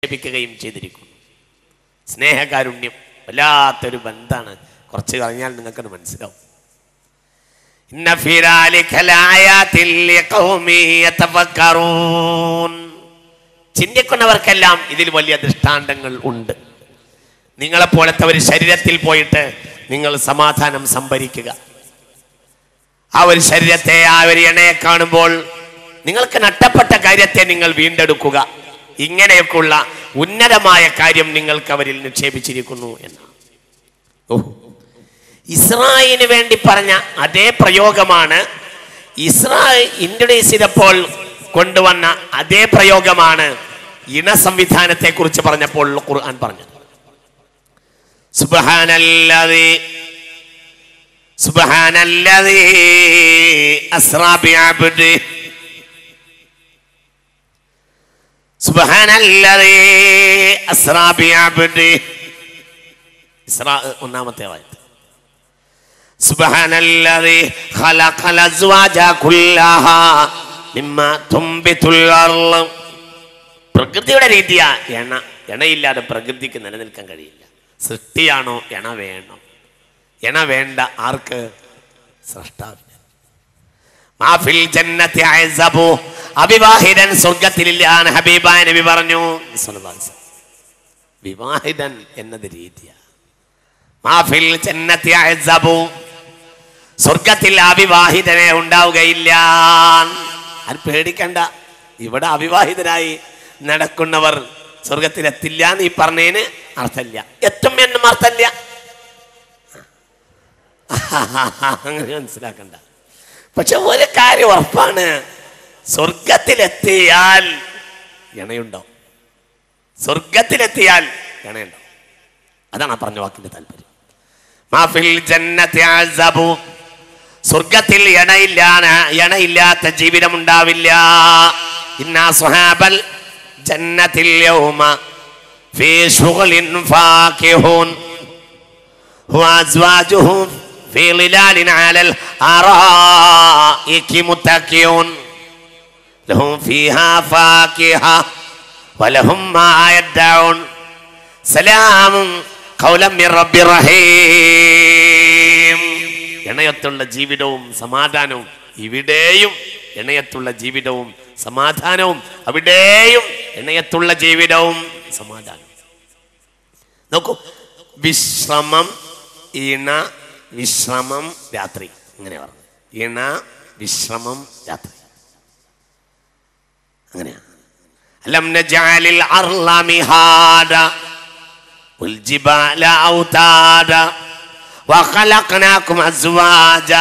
ലഭിക്കുകയും ചെയ്തിരിക്കുന്നു. സ്നേഹകാരുണ്യം വല്ലാത്തൊരു ബന്ധാണ്. കുറച്ച് കഴിഞ്ഞാൽ നിങ്ങൾക്കത് മനസ്സിലാവും. ഇന്ന ഫീ ദാലിക ലആയാതിൻ ലിഖൗമി യതഫക്കറൂൻ. ചിന്തിക്കുന്നവർക്കെല്ലാം ഇതിൽ വലിയ ദൃഷ്ടാന്തങ്ങൾ ഉണ്ട്. നിങ്ങളെപ്പോലത്തെ ഒരു ശരീരത്തിൽ പോയിട്ട് നിങ്ങൾ സമാധാനം സംഭരിക്കുക. ആ ഒരു ശരീരത്തെ, ആ ഒരു എണ്ണയെ കാണുമ്പോൾ നിങ്ങൾക്ക് നഷ്ടപ്പെട്ട കാര്യത്തെ നിങ്ങൾ വീണ്ടെടുക്കുക. ഇങ്ങനെയൊക്കെയുള്ള ഉന്നതമായ കാര്യം നിങ്ങൾക്ക് അവരിൽ നിക്ഷേപിച്ചിരിക്കുന്നു എന്നാണ്. ഇസ്രായേലിന് വേണ്ടി പറഞ്ഞ അതേ പ്രയോഗമാണ് ഇൻട്രൊഡ്യൂസ് ചെയ്തപ്പോൾ കൊണ്ടുവന്ന അതേ പ്രയോഗമാണ് ഇണ സംവിധാനത്തെ കുറിച്ച് പറഞ്ഞപ്പോൾ ഖുർആൻ പറഞ്ഞത്. സുബ്ഹാനല്ലദീ അസ്റാ ബിഅബ്ദിഹി സുബ്ഹാനല്ലദീ അസ്റാ ബിഅബ്ദിഹി. ഇസ്രാ ഒന്നാമത്തെ ആയത്ത്. സുബ്ഹാനല്ലദീ ഖലഖൽ അസ്വാജ കുല്ലഹാ മിമ്മാ തുംബിതുൽ അർള്. പ്രകൃതിയുടെ രീതിയാ എണയില്ലാതെ പ്രകൃതിക്ക് നിലനിൽക്കാൻ കഴിയില്ല. സൃഷ്ടിയാണോ? എണ വേണം. എണ വേണ്ട ആർക്ക്? സൃഷ്ടാവിന്. മാഫിൽ ജന്നത്തി അസബു. അവിവാഹിതൻ സ്വർഗത്തിലില്ലാന്ന് ഹബീബായ നബി പറഞ്ഞു. വിവാഹിതൻ എന്നത് രീതിയാ. മാഫിൽ ജന്നത്തി അസബു. സ്വർഗത്തിൽ അവിവാഹിതനെ ഉണ്ടാവുകയില്ല. അത് പേടിക്കണ്ട. ഇവിടെ അവിവാഹിതരായി നടക്കുന്നവർ സ്വർഗത്തിലെത്തില്ല എന്ന് ഈ പറഞ്ഞതിന് അർത്ഥമില്ല. എത്തും എന്നും അർത്ഥമില്ല. അങ്ങനെ മനസ്സിലാക്കണ്ട. പക്ഷെ ഒരു കാര്യം ഉറപ്പാണ്, സ്വർഗത്തിലെത്തിയാൽ ഇണയുണ്ടാവും. സ്വർഗത്തിലെത്തിയാൽ ഇണയുണ്ടാവും. അതാണ് ആ പറഞ്ഞ വാക്കിന്റെ താല്പര്യം. മാഫിൽ ജന്നത്തി അസബു. സ്വർഗത്തിൽ ഇണയില്ലാത്ത ജീവിതം ഉണ്ടാവില്ല. ഇന്നാ സ്വഹാബൽ ജന്നത്തിൽ യൗമ ഫീ ശുഗ്ലിൻ ഫാകിഹൂൻ വഅസ്വാജുഹും ഫീ ളിലാലിൻ അലൽ അറായികി മുത്തഖിയൂൻ ലഹും ഫീഹാ ഫാകിഹ വലഹും മാ യദ്ദഊൻ സലാമുൻ ഖൗലൻ മിർ റബ്ബിർ റഹീം. ഇണയത്തുള്ള ജീവിതവും സമാധാനവും ഇവിടെയും, ഇണയത്തുള്ള ജീവിതവും സമാധാനവും അവിടെയും, ഇണയത്തുള്ള ജീവിതവും സമാധാനവും. നോക്കൂ, വിശ്രമം, ഇണ, വിശ്രമം, രാത്രി. ഇങ്ങനെ പറഞ്ഞു. ഇണ, വിശ്രമം, രാത്രി. അങ്ങനെയാണ്. അലം നജഅലിൽ അർള മിഹാദ വൽ ജിബാല ഔതാദ വഖലഖനാകും അസ്വാജ.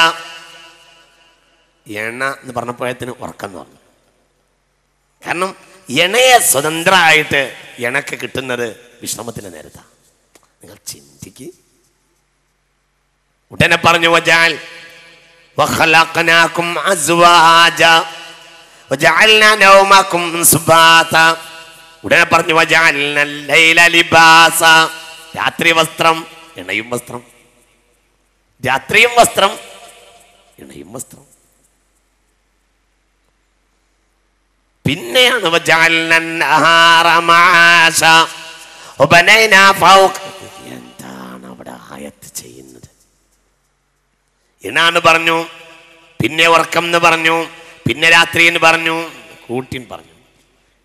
എണ എന്ന് പറഞ്ഞപ്പോഴത്തിന് ഉറക്കം തോന്നുന്നു. കാരണം എണയെ സ്വതന്ത്രമായിട്ട് എണക്ക് കിട്ടുന്നത് വിശ്രമത്തിന്റെ നേരത്താണ്. നിങ്ങൾ ചിന്തിക്ക്. ഉടനെ പറഞ്ഞു വജഅൽ വഖലഖനാകും അസ്വാജ വജഅൽനാ നൗമകും സുബാത. ഉടനെ പറഞ്ഞു വജഅൽനാ ലൈല ലിബാസ. രാത്രി വസ്ത്രം, ഇണയും വസ്ത്രം. രാത്രിയും വസ്ത്രം, ഇണയും വസ്ത്രം. പിന്നെയാണ് എന്താണ് അവിടെ ആയത്ത് ചെയ്യുന്നത്? ഇണാന്ന് പറഞ്ഞു, പിന്നെ ഉറക്കം എന്ന് പറഞ്ഞു, പിന്നെ രാത്രി എന്ന് പറഞ്ഞു, കൂട്ടിൻ പറഞ്ഞു.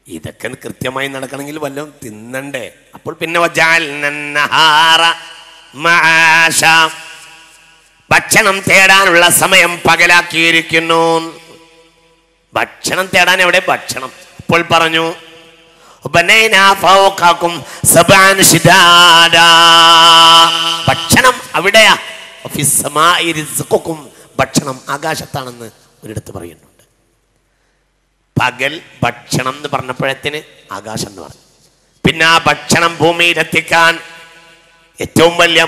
ഇതൊക്കെ കൃത്യമായി നടക്കണമെങ്കിൽ വല്ലതും തിന്നണ്ടേ? അപ്പോൾ പിന്നെ ഭക്ഷണം തേടാനുള്ള സമയം പകലാക്കിയിരിക്കുന്നു. ഭക്ഷണം തേടാൻ എവിടെ ഭക്ഷണം? അപ്പോൾ പറഞ്ഞു ഭക്ഷണം അവിടെയാ. ഭക്ഷണം ആകാശത്താണെന്ന് ഒരിടത്ത് പറയുന്നുണ്ട്. പകൽ ഭക്ഷണം എന്ന് പറഞ്ഞപ്പോഴത്തിന് ആകാശം എന്ന് പറഞ്ഞു. പിന്നെ ആ ഭക്ഷണം ഭൂമിയിലെത്തിക്കാൻ ഏറ്റവും വലിയ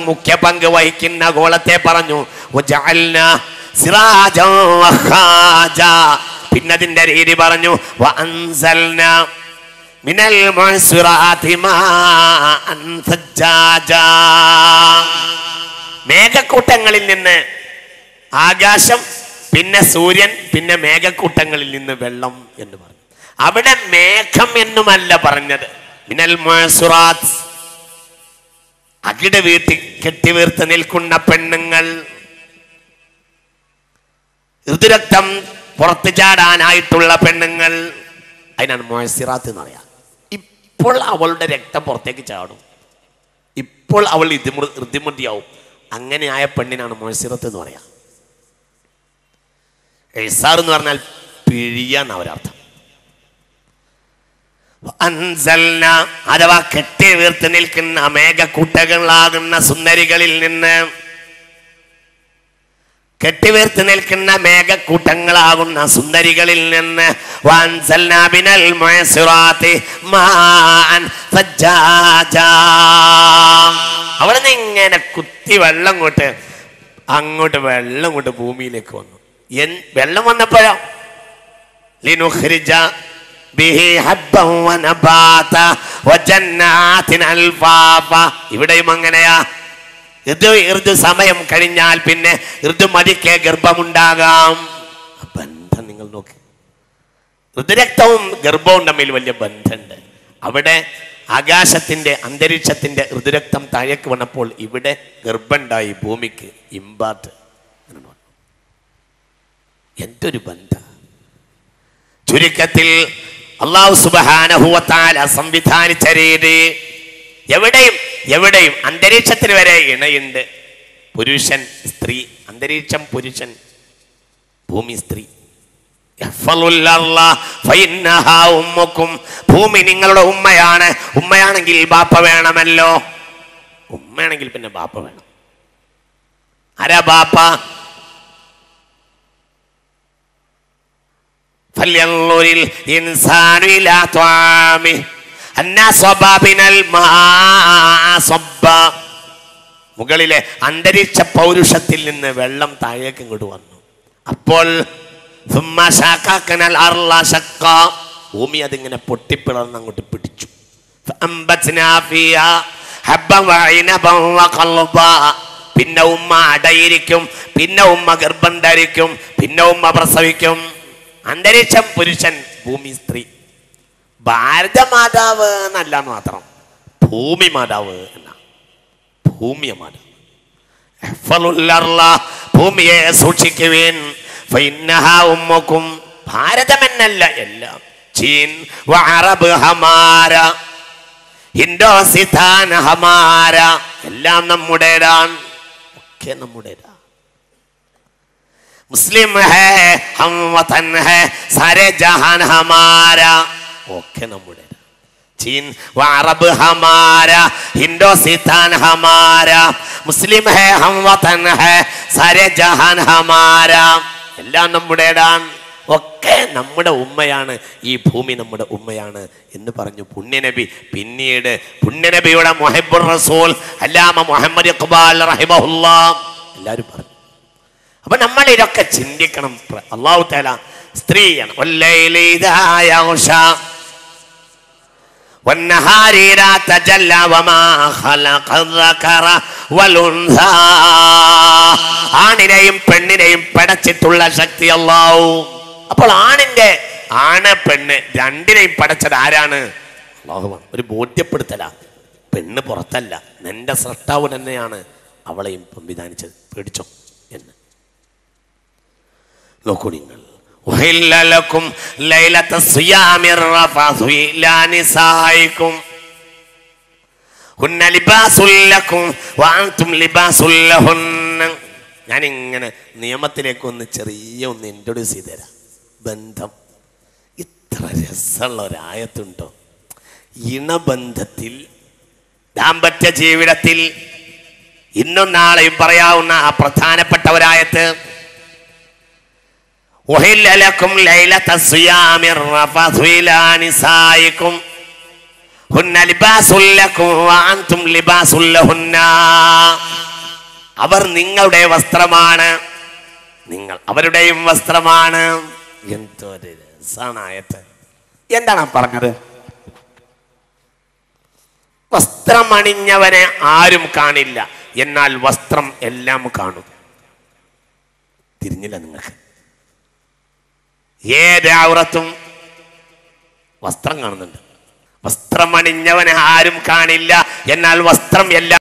മുഖ്യ പങ്ക് വഹിക്കുന്ന ഗോളത്തെ പറഞ്ഞു. പിന്നെ അതിന്റെ രീതി പറഞ്ഞു. മേഘക്കൂട്ടങ്ങളിൽ നിന്ന് ആകാശം, പിന്നെ സൂര്യൻ, പിന്നെ മേഘക്കൂട്ടങ്ങളിൽ നിന്ന് വെള്ളം എന്ന് പറഞ്ഞു. അവിടെ മേഘം എന്നുമല്ല പറഞ്ഞത്, മിനൽ മുഅ്സിറാത്ത്, അകിട് വീട്ടി കെട്ടിവീർത്ത് നിൽക്കുന്ന പെണ്ണുങ്ങൾ, ഋതുരക്തം പുറത്തു ചാടാനായിട്ടുള്ള പെണ്ണുങ്ങൾ, അതിനാണ് മുഅ്സിറാത്ത് എന്ന് പറയാം. ഇപ്പോൾ അവളുടെ രക്തം പുറത്തേക്ക് ചാടും, ഇപ്പോൾ അവൾ ഋതുമതിയാവും, അങ്ങനെ ആയ പെണ്ണിനാണ് മുഅ്സിറത്ത് എന്ന് പറയാം. ഇസാർ എന്ന് പറഞ്ഞാൽ പിഴിയാന്ന് അവരർത്ഥം. അൻസൽന അഥവാ കെട്ടി വീർത്ത് നിൽക്കുന്ന മേഘക്കൂട്ടങ്ങളാകുന്ന സുന്ദരികളിൽ നിന്ന്, കെട്ടിവീർത്ത് നിൽക്കുന്ന മേഘക്കൂട്ടങ്ങളാകുന്ന സുന്ദരികളിൽ നിന്ന് വൻസൽനാ ബിനൽ മുഅ്സിറാത്തി മാഅൻ സജ്ജാജാ, അവിടുന്ന് ഇങ്ങനെ കുത്തി വെള്ളം അങ്ങോട്ട് വെള്ളം കൊണ്ട് ഭൂമിയിലേക്ക് വന്നു. വെള്ളം വന്നപ്പോഴോ ലിനുഖ്രിജ ബിഹി ഹബ്ബൻ വനബാത വജന്നാതിൻ അൽഫാഫ, ഇവിടെയും അങ്ങനെയാ. ഋതു സമയം കഴിഞ്ഞാൽ പിന്നെ ഋതുമതിക്ക് ഗർഭമുണ്ടാകാം. ബന്ധം നിങ്ങൾ നോക്ക്, ഋതുരക്തവും ഗർഭവും തമ്മിൽ വലിയ ബന്ധമുണ്ട്. അവിടെ ആകാശത്തിന്റെ അന്തരീക്ഷത്തിന്റെ ഋതുരക്തം താഴേക്ക് വന്നപ്പോൾ ഇവിടെ ഗർഭമുണ്ടായി ഭൂമിക്ക്, ഇമ്പാർട്ട്. എന്തൊരു ബന്ധം! ചുരുക്കത്തിൽ അല്ലാഹു സുബ്ഹാനഹു വ തആല സംവിധാനിച്ച രീതി എവിടെയും അന്തരീക്ഷത്തിന് വരെ ഇണയുണ്ട്. പുരുഷൻ സ്ത്രീ, അന്തരീക്ഷം പുരുഷൻ, ഭൂമി സ്ത്രീ. ഭൂമി നിങ്ങളുടെ ഉമ്മയാണ്. ഉമ്മയാണെങ്കിൽ ബാപ്പ വേണമല്ലോ. ഉമ്മയാണെങ്കിൽ പിന്നെ ബാപ്പ വേണം. ആരാ ബാപ്പ? മുകളിലെ അന്തരീക്ഷ പൗരുഷത്തിൽ നിന്ന് വെള്ളം താഴേക്ക് ഇങ്ങോട്ട് വന്നു. അപ്പോൾ ഭൂമി അതിങ്ങനെ പൊട്ടിപ്പിളർന്ന് അങ്ങോട്ട് പിടിച്ചു. പിന്നെ ഉമ്മ അടയിരിക്കും, പിന്നെ ഉമ്മ ഗർഭം ധരിക്കും, പിന്നെ ഉമ്മ പ്രസവിക്കും. അന്തരീക്ഷം പുരുഷൻ, ഭൂമി സ്ത്രീ. ഭാരതമാതാവ് എന്നല്ല മാത്രം, ഭൂമി മാതാവ് എന്ന, ഭൂമിയ മാതാവ്. ഭൂമിയെ സൂക്ഷിക്കുവേൻ, ഭാരതം എന്നല്ല എല്ലാം. ചീൻ അറബ് ഹമാര, ഹിന്ദോസിസ്ഥാൻ ഹമാര, എല്ലാം നമ്മുടേതാണ്, ഒക്കെ നമ്മുടേതാണ്. മുസ്ലിം ഹേ ഹം വതൻ ഹേ സാരേ ജഹാൻ ഹമാര, ഒക്കെ നമ്മുടെ. ചീൻ അറബ് ഹമാര, ഹിന്ദോസിസ്ഥാൻ ഹമാര, മുസ്ലിം ഹേ ഹം വതൻ ഹേ സാരേ ജഹാൻ ഹമാര, എല്ലാം നമ്മുടേതാണ്, ഒക്കെ നമ്മുടെ ഉമ്മയാണ്. ഈ ഭൂമി നമ്മുടെ ഉമ്മയാണ് എന്ന് പറഞ്ഞു പുണ്യനബി. പിന്നീട് പുണ്യനബിയുടെ മുഹബ്ബുർ റസൂൽ അല്ലാമ മുഹമ്മദ് ഇഖ്ബാൽ റഹിമഹുല്ലാഹ് എല്ലാവരും പറഞ്ഞു. അപ്പൊ നമ്മൾ ഇതൊക്കെ ചിന്തിക്കണം. അല്ലാഹു തആല സ്ത്രീയാണ്. വല്ലൈലി ഇദാ യഗ്ശാ വന്നഹാരി ഇദാ തജല്ലാ വമാ ഖലഖ ദകറ വൽഉൻസാ, ആണിനെയും പെണ്ണിനെയും പടച്ചിട്ടുള്ള ശക്തി അല്ലാഹു. അപ്പോൾ ആണ് പെണ്ണ് രണ്ടിനെയും പടച്ചത് ആരാണ്? അല്ലാഹുവാണ്. ഒരു ബോധ്യപ്പെടുത്തലാ, പെണ്ണ് പുറത്തല്ല, നിന്റെ സൃഷ്ടാവ് തന്നെയാണ് അവളെയും സംവിധാനിച്ചത്. പേടിച്ചോ എന്ന് നോക്കൂ നിങ്ങൾ. ഞാനിങ്ങനെ നിയമത്തിലേക്ക് ഒന്ന് ഇൻട്രൊഡ്യൂസ് ചെയ്ത് തരാം. ബന്ധം ഇത്ര രസമുള്ള ഒരായത്തുണ്ടോ? ഇണബന്ധത്തിൽ, ദാമ്പത്യ ജീവിതത്തിൽ ഇന്നും നാളെയും പറയാവുന്ന ആ പ്രധാനപ്പെട്ട ഒരായത്ത്. അവർ നിങ്ങളുടെ വസ്ത്രമാണ്, നിങ്ങൾ അവരുടെയും വസ്ത്രമാണ്. എന്തൊരു രസാണ് ആയത്ത്. എന്താണ് പറഞ്ഞത്? വസ്ത്രം അണിഞ്ഞവനെ ആരും കാണില്ല, എന്നാൽ വസ്ത്രം എല്ലാം കാണും. തിരിഞ്ഞില്ല നിങ്ങൾക്ക്? ഏത് ഔറത്തും വസ്ത്രം കാണുന്നുണ്ട്. വസ്ത്രം അണിഞ്ഞവനെ ആരും കാണില്ല, എന്നാൽ വസ്ത്രം എല്ലാ